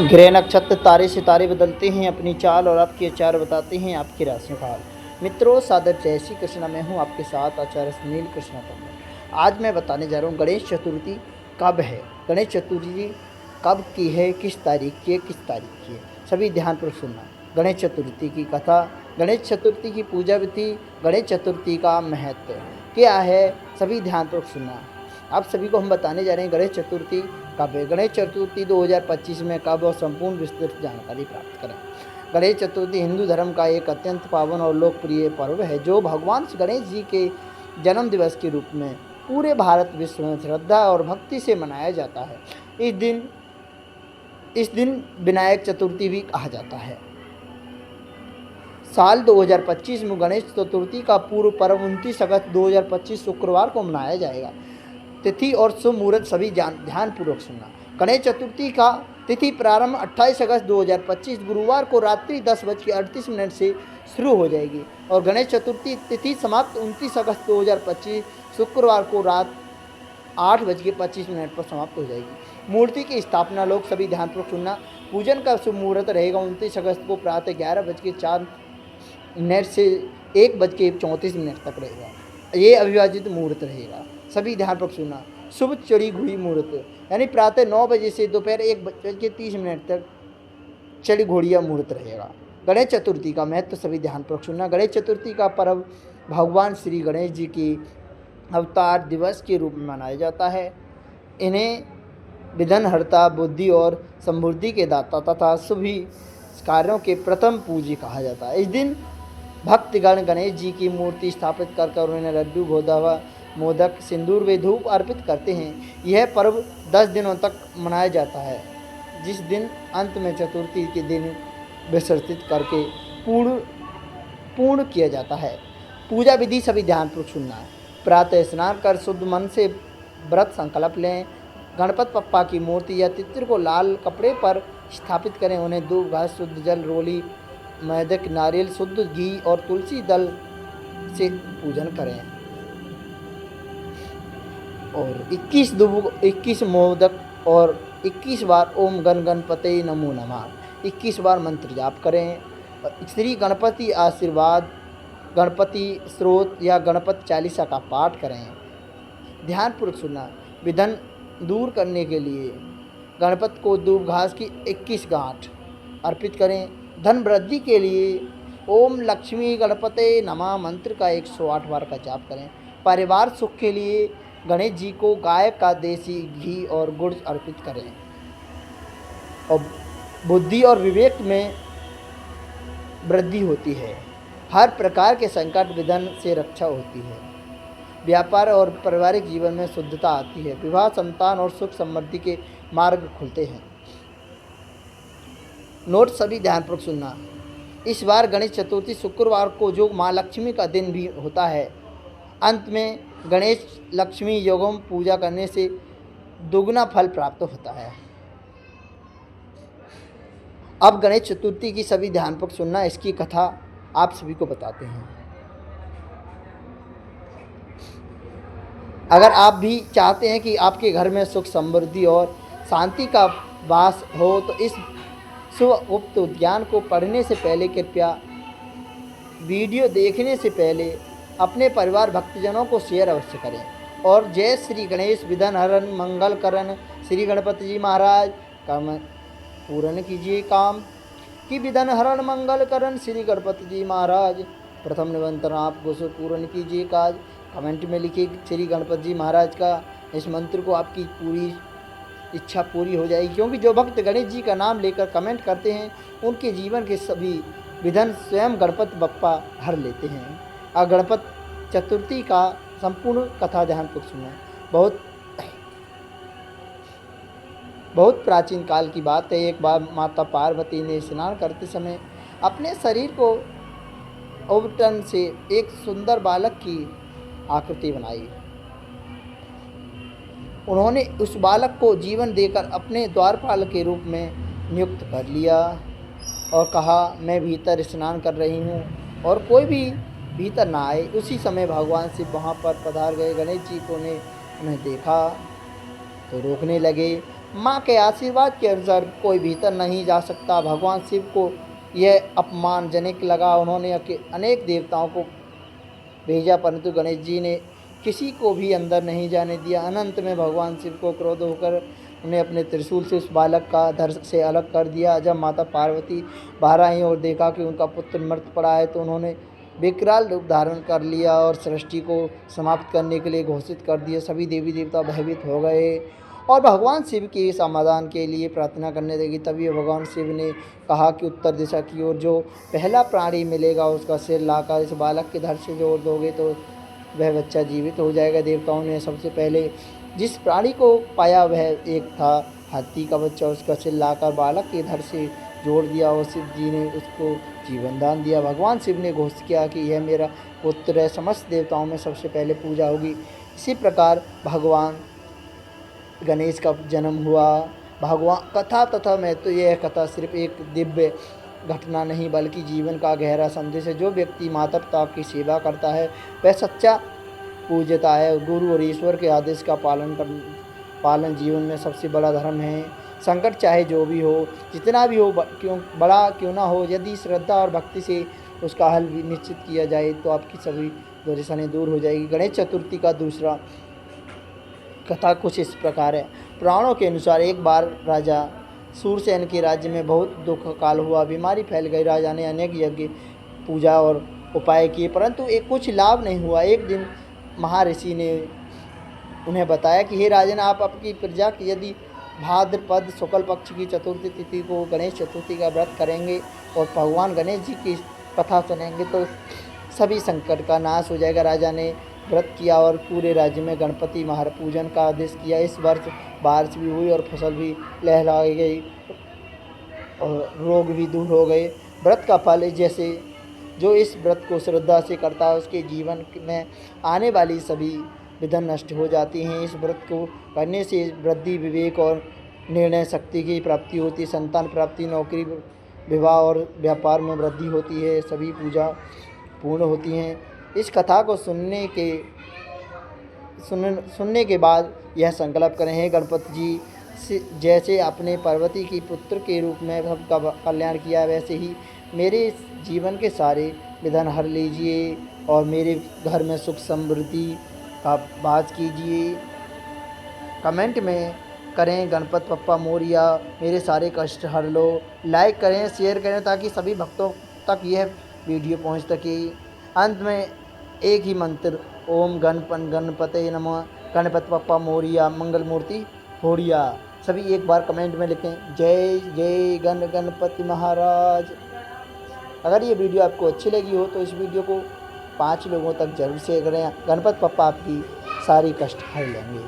ग्रह नक्षत्र तारे सितारे बदलते हैं अपनी चाल और आपके आचार बताते हैं आपकी राशियों का हाल। मित्रों, सादर जय श्री कृष्णा। मैं हूं आपके साथ आचार्य सुनील कृष्णा तंवर। आज मैं बताने जा रहा हूं गणेश चतुर्थी कब है, गणेश चतुर्थी कब की है, किस तारीख की है, किस तारीख की है। सभी ध्यानपूर्वक सुनना। गणेश चतुर्थी की कथा, गणेश चतुर्थी की पूजा विधि, गणेश चतुर्थी का महत्व क्या है, सभी ध्यानपूर्वक सुनना। आप सभी को हम बताने जा रहे हैं गणेश चतुर्थी कब है, गणेश चतुर्थी 2025 में कब, और संपूर्ण विस्तृत जानकारी प्राप्त करें। गणेश चतुर्थी हिंदू धर्म का एक अत्यंत पावन और लोकप्रिय पर्व है जो भगवान गणेश जी के जन्म दिवस के रूप में पूरे भारत विश्व में श्रद्धा और भक्ति से मनाया जाता है। इस दिन विनायक चतुर्थी भी कहा जाता है। साल 2025 में गणेश चतुर्थी का पूर्व पर्व 29 अगस्त 2025 शुक्रवार को मनाया जाएगा। तिथि और शुभ मुहूर्त सभी ध्यानपूर्वक सुनना। गणेश चतुर्थी का तिथि प्रारंभ 28 अगस्त 2025 गुरुवार को रात्रि 10:38 से शुरू हो जाएगी और गणेश चतुर्थी तिथि समाप्त 29 अगस्त 2025 शुक्रवार को रात 8:25 पर समाप्त हो जाएगी। मूर्ति की स्थापना लोग सभी ध्यानपूर्वक सुनना। पूजन का शुभ मुहूर्त रहेगा 29 अगस्त को प्रातः 11:04 से 1:34 तक रहेगा। ये अविभाजित मुहूर्त रहेगा, सभी ध्यानपूर्वक सुनना। शुभ चढ़ी घोड़ी मुहूर्त यानी प्रातः 9 बजे से दोपहर 1:30 तक चढ़ी घोड़िया मुहूर्त रहेगा। गणेश चतुर्थी का महत्व सभी ध्यानपूर्वक सुनना। गणेश चतुर्थी का पर्व भगवान श्री गणेश जी की अवतार दिवस के रूप में मनाया जाता है। इन्हें विघ्नहर्ता, बुद्धि और समृद्धि के दाता तथा सभी कार्यों के प्रथम पूज्य कहा जाता है। इस दिन भक्तगण गणेश जी की मूर्ति स्थापित कर उन्हें लड्डू, गोदावा, मोदक, सिंदूर व धूप अर्पित करते हैं। यह पर्व 10 दिनों तक मनाया जाता है, जिस दिन अंत में चतुर्थी के दिन विसर्जित करके पूर्ण किया जाता है। पूजा विधि सभी ध्यानपूर्वक सुनना है। प्रातः स्नान कर शुद्ध मन से व्रत संकल्प लें। गणपति बप्पा की मूर्ति या चित्र को लाल कपड़े पर स्थापित करें। उन्हें दूब, घास, शुद्ध जल, रोली, मैदक, नारियल, शुद्ध घी और तुलसी दल से पूजन करें और 21 दूब, 21 मोदक और 21 बार ओम गण गणपते नमो नमः 21 बार मंत्र जाप करें। श्री गणपति आशीर्वाद, गणपति स्रोत या गणपति चालीसा का पाठ करें। ध्यानपूर्वक सुनना। विघ्न दूर करने के लिए गणपति को दूब घास की 21 गांठ अर्पित करें। धन वृद्धि के लिए ओम लक्ष्मी गणपते नमः मंत्र का 108 बार का जाप करें। परिवार सुख के लिए गणेश जी को गाय का देसी घी और गुड़ अर्पित करें और बुद्धि और विवेक में वृद्धि होती है। हर प्रकार के संकट विघ्न से रक्षा होती है। व्यापार और पारिवारिक जीवन में शुद्धता आती है। विवाह, संतान और सुख समृद्धि के मार्ग खुलते हैं। नोट सभी ध्यानपूर्वक सुनना। इस बार गणेश चतुर्थी शुक्रवार को जो माँ लक्ष्मी का दिन भी होता है। अंत में गणेश लक्ष्मी योगम पूजा करने से दुगना फल प्राप्त होता है। अब गणेश चतुर्थी की सभी ध्यानपूर्वक सुनना। इसकी कथा आप सभी को बताते हैं। अगर आप भी चाहते हैं कि आपके घर में सुख समृद्धि और शांति का वास हो तो इस शुभ गुप्त ज्ञान को पढ़ने से पहले कृपया वीडियो देखने से पहले अपने परिवार भक्तजनों को शेयर अवश्य करें और जय श्री गणेश विघ्नहरण मंगल करण श्री गणपति जी महाराज काम पूर्ण कीजिए काम कि विघ्नहरण मंगल करण श्री गणपति जी महाराज प्रथम निमंत्रण आपको से पूर्ण कीजिए काज। कमेंट में लिखिए श्री गणपति जी महाराज का इस मंत्र को आपकी पूरी इच्छा पूरी हो जाएगी, क्योंकि जो भक्त गणेश जी का नाम लेकर कमेंट करते हैं उनके जीवन के सभी विघ्न स्वयं गणपति बप्पा हर लेते हैं। और गणपति चतुर्थी का संपूर्ण कथा ध्यानपूर्वक सुना। बहुत प्राचीन काल की बात है। एक बार माता पार्वती ने स्नान करते समय अपने शरीर को अवटन से एक सुंदर बालक की आकृति बनाई। उन्होंने उस बालक को जीवन देकर अपने द्वारपाल के रूप में नियुक्त कर लिया और कहा, मैं भीतर स्नान कर रही हूँ और कोई भी भीतर ना आए। उसी समय भगवान शिव वहाँ पर पधार गए। गणेश जी को ने उन्हें देखा तो रोकने लगे। माँ के आशीर्वाद के अनुसार कोई भीतर नहीं जा सकता। भगवान शिव को यह अपमानजनक लगा। उन्होंने अनेक देवताओं को भेजा, परंतु गणेश जी ने किसी को भी अंदर नहीं जाने दिया। अनंत में भगवान शिव को क्रोध होकर उन्हें अपने त्रिशूल से उस बालक का धड़ से अलग कर दिया। जब माता पार्वती बाहर आई और देखा कि उनका पुत्र मृत पड़ा है, तो उन्होंने विकराल रूप धारण कर लिया और सृष्टि को समाप्त करने के लिए घोषित कर दिया। सभी देवी देवता भयभीत हो गए और भगवान शिव के समाधान के लिए प्रार्थना करने लगी। तभी भगवान शिव ने कहा कि उत्तर दिशा की ओर जो पहला प्राणी मिलेगा उसका सिर लाकर इस बालक के धड़ से जोड़ दोगे तो वह बच्चा जीवित हो जाएगा। देवताओं ने सबसे पहले जिस प्राणी को पाया वह एक था हाथी का बच्चा। उसका सिर लाकर बालक के धड़ से जोड़ दिया और शिव जी ने उसको जीवन दान दिया। भगवान शिव ने घोषित किया कि यह मेरा पुत्र है, समस्त देवताओं में सबसे पहले पूजा होगी। इसी प्रकार भगवान गणेश का जन्म हुआ। भगवान कथा तथा मैं तो यह कथा सिर्फ एक दिव्य घटना नहीं बल्कि जीवन का गहरा संदेश है। जो व्यक्ति माता पिता की सेवा करता है वह सच्चा पूजता है। गुरु और ईश्वर के आदेश का पालन जीवन में सबसे बड़ा धर्म है। संकट चाहे जो भी हो, जितना भी हो, बड़ा क्यों ना हो, यदि श्रद्धा और भक्ति से उसका हल भी निश्चित किया जाए तो आपकी सभी परेशानी दूर हो जाएगी। गणेश चतुर्थी का दूसरा कथा कुछ इस प्रकार है। पुराणों के अनुसार एक बार राजा सूरसेन के राज्य में बहुत दुख काल हुआ। बीमारी फैल गई। राजा ने अनेक यज्ञ, पूजा और उपाय किए, परंतु एक कुछ लाभ नहीं हुआ। एक दिन महर्षि ने उन्हें बताया कि हे राजन, आप आपकी प्रजा की यदि भाद्रपद शुक्ल पक्ष की चतुर्थी तिथि को गणेश चतुर्थी का व्रत करेंगे और भगवान गणेश जी की कथा सुनेंगे तो सभी संकट का नाश हो जाएगा। राजा ने व्रत किया और पूरे राज्य में गणपति महापूजन का आदेश किया। इस वर्ष बारिश भी हुई और फसल भी लहराई गई और रोग भी दूर हो गए। व्रत का फल जैसे जो इस व्रत को श्रद्धा से करता है उसके जीवन में आने वाली सभी विघ्न नष्ट हो जाती हैं। इस व्रत को करने से वृद्धि, विवेक और निर्णय शक्ति की प्राप्ति होती है। संतान प्राप्ति, नौकरी, विवाह और व्यापार में वृद्धि होती है। सभी पूजा पूर्ण होती हैं। इस कथा को सुनने के बाद यह संकल्प करें, हे गणपति जी, जैसे आपने पार्वती की पुत्र के रूप में सबका कल्याण किया वैसे ही मेरे जीवन के सारे विघ्न हर लीजिए और मेरे घर में सुख समृद्धि का वास कीजिए। कमेंट में करें गणपत बप्पा मोरिया, मेरे सारे कष्ट हर लो। लाइक करें, शेयर करें ताकि सभी भक्तों तक यह वीडियो पहुंच सके। अंत में एक ही मंत्र, ओम गणपते नमः, गणपत बप्पा मोरिया, मंगल मूर्ति होरिया। सभी एक बार कमेंट में लिखें जय जय गणपति महाराज। अगर ये वीडियो आपको अच्छी लगी हो तो इस वीडियो को 5 लोगों तक जरूर शेयर करें। गणपत बप्पा आपकी सारी कष्ट हर लेंगे।